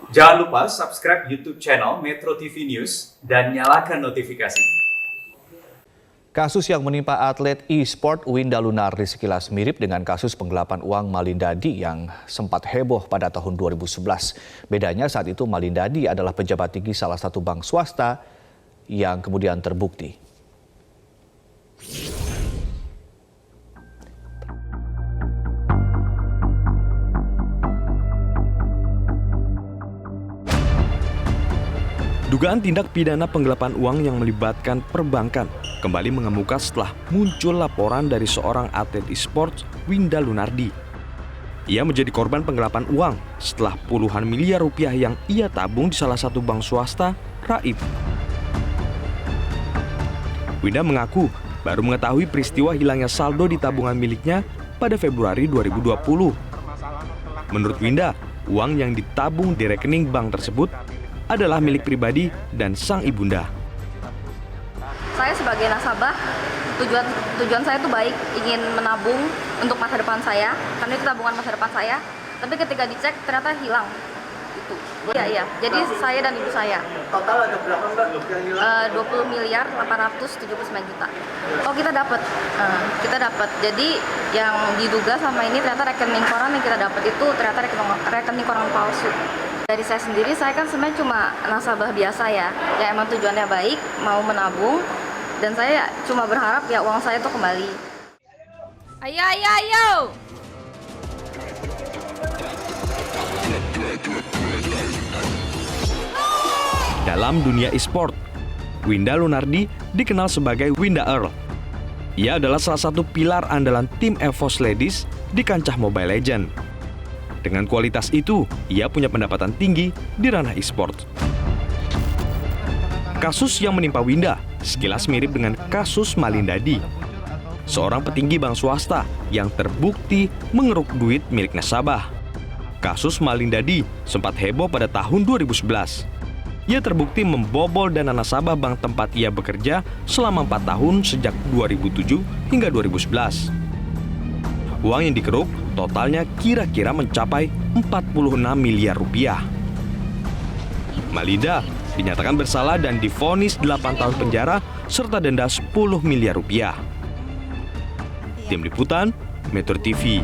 Jangan lupa subscribe YouTube channel Metro TV News dan nyalakan notifikasi. Kasus yang menimpa atlet e-sport Winda Lunardi sekilas mirip dengan kasus penggelapan uang Malindadi yang sempat heboh pada tahun 2011. Bedanya saat itu Malindadi adalah pejabat tinggi salah satu bank swasta yang kemudian terbukti. Dugaan tindak pidana penggelapan uang yang melibatkan perbankan kembali mengemuka setelah muncul laporan dari seorang atlet e-sports Winda Lunardi. Ia menjadi korban penggelapan uang setelah puluhan miliar rupiah yang ia tabung di salah satu bank swasta, Raib. Winda mengaku baru mengetahui peristiwa hilangnya saldo di tabungan miliknya pada Februari 2020. Menurut Winda, uang yang ditabung di rekening bank tersebut adalah milik pribadi dan sang ibunda. Saya sebagai nasabah, tujuan saya itu baik, ingin menabung untuk masa depan saya, karena itu tabungan masa depan saya. Tapi ketika dicek ternyata hilang. Itu. Iya. Jadi saya dan ibu saya. Total ada berapa Mbak yang hilang? 20 miliar 879 juta. Oh kita dapat. Jadi yang diduga sama ini ternyata rekening koran yang kita dapat itu ternyata rekening koran palsu. Dari saya sendiri, saya kan sebenarnya cuma nasabah biasa ya, yang emang tujuannya baik, mau menabung, dan saya cuma berharap ya uang saya itu kembali. Ayo! Dalam dunia e-sport, Winda Lunardi dikenal sebagai Winda Earl. Ia adalah salah satu pilar andalan tim EVOS Ladies di kancah Mobile Legends. Dengan kualitas itu, ia punya pendapatan tinggi di ranah e-sport. Kasus yang menimpa Winda sekilas mirip dengan kasus Malindadi, seorang petinggi bank swasta yang terbukti mengeruk duit milik nasabah. Kasus Malindadi sempat heboh pada tahun 2011. Ia terbukti membobol dana nasabah bank tempat ia bekerja selama 4 tahun sejak 2007 hingga 2011. Uang yang dikeruk totalnya kira-kira mencapai 46 miliar rupiah. Malinda dinyatakan bersalah dan divonis 8 tahun penjara serta denda 10 miliar rupiah. Tim Liputan, Metro TV.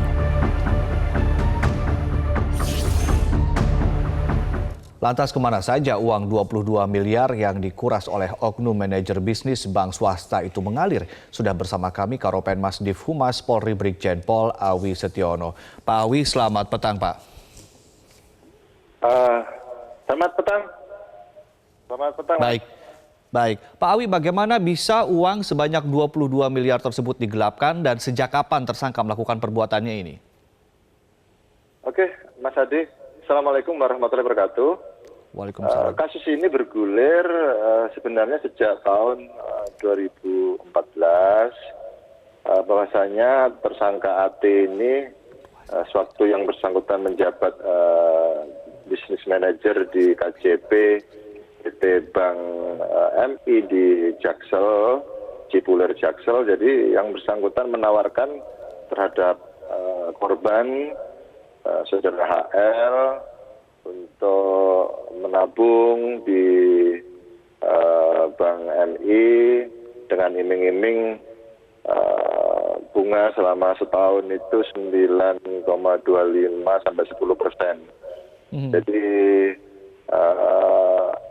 Lantas kemana saja uang 22 miliar yang dikuras oleh oknum manajer bisnis bank swasta itu mengalir? Sudah bersama kami Karopenmas Divhumas Polri Brigjen Pol Awi Setiono. Pak Awi, selamat petang Pak. Selamat petang. Baik. Pak Awi, bagaimana bisa uang sebanyak 22 miliar tersebut digelapkan dan sejak kapan tersangka melakukan perbuatannya ini? Oke, Mas Adi. Assalamualaikum warahmatullahi wabarakatuh. Waalaikumsalam. Kasus ini bergulir sebenarnya sejak tahun 2014. Bahwasanya tersangka AT ini sewaktu yang bersangkutan menjabat bisnis manager di KJP PT Bank MI di Jaksel, Cipulir Jaksel. Jadi yang bersangkutan menawarkan terhadap korban saudara HL untuk menabung di Bank MI dengan iming-iming bunga selama setahun itu 9,25 sampai 10%. Jadi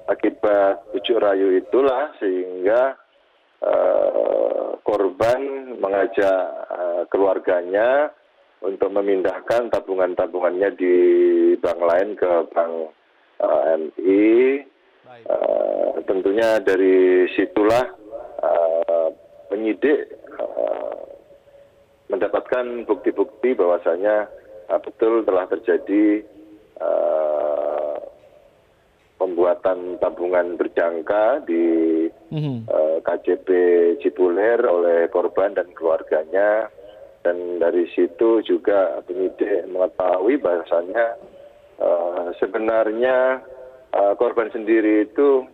akibat bujuk rayu itulah sehingga korban mengajak keluarganya untuk memindahkan tabungannya di bank lain ke Bank MI. Tentunya dari situlah penyidik mendapatkan bukti-bukti bahwasanya betul telah terjadi pembuatan tabungan berjangka di KJP Cipulir oleh korban dan keluarganya. Dan dari situ juga penyidik mengetahui bahwasannya sebenarnya korban sendiri itu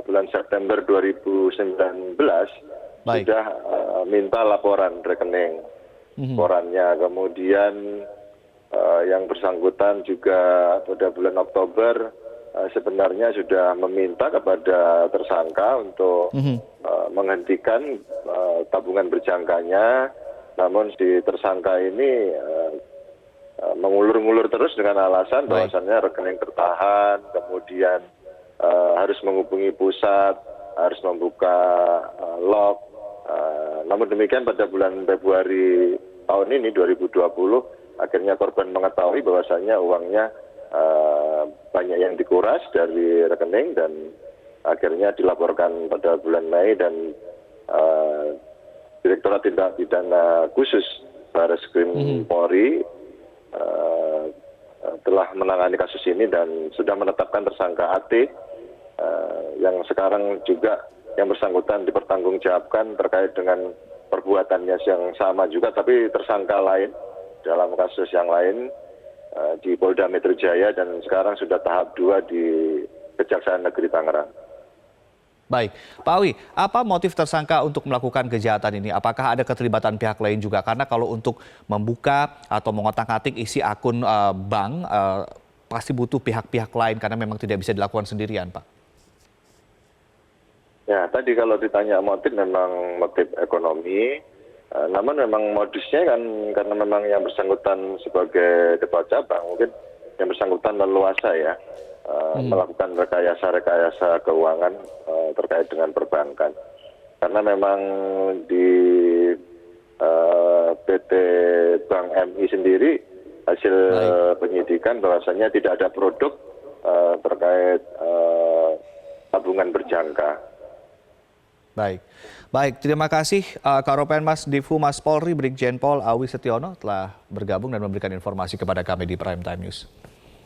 bulan September 2019 sudah minta laporan rekening korannya. Kemudian yang bersangkutan juga pada bulan Oktober sebenarnya sudah meminta kepada tersangka untuk menghentikan tabungan berjangkanya, namun si tersangka ini mengulur-ngulur terus dengan alasan bahwasannya rekening tertahan, kemudian harus menghubungi pusat, harus membuka log. Namun demikian pada bulan Februari tahun ini 2020 akhirnya korban mengetahui bahwasannya uangnya banyak yang dikuras dari rekening dan akhirnya dilaporkan pada bulan Mei dan Direktorat Tindak Pidana Khusus Barreskrim Polri telah menangani kasus ini dan sudah menetapkan tersangka AT yang sekarang juga yang bersangkutan dipertanggungjawabkan terkait dengan perbuatannya yang sama juga, tapi tersangka lain dalam kasus yang lain di Polda Metro Jaya dan sekarang sudah tahap 2 di Kejaksaan Negeri Tangerang. Baik, Pak Awi, apa motif tersangka untuk melakukan kejahatan ini? Apakah ada keterlibatan pihak lain juga? Karena kalau untuk membuka atau mengotak-atik isi akun bank, pasti butuh pihak-pihak lain karena memang tidak bisa dilakukan sendirian, Pak. Ya, tadi kalau ditanya motif memang motif ekonomi, namun memang modusnya kan karena memang yang bersangkutan sebagai ketua cabang, mungkin yang bersangkutan leluasa ya. Melakukan rekayasa keuangan terkait dengan perbankan. Karena memang di PT Bank MI sendiri hasil penyidikan bahwasannya tidak ada produk terkait tabungan berjangka. Baik, terima kasih Karopenmas Divhumas Polri Brigjen Pol Awi Setiono telah bergabung dan memberikan informasi kepada kami di Prime Time News.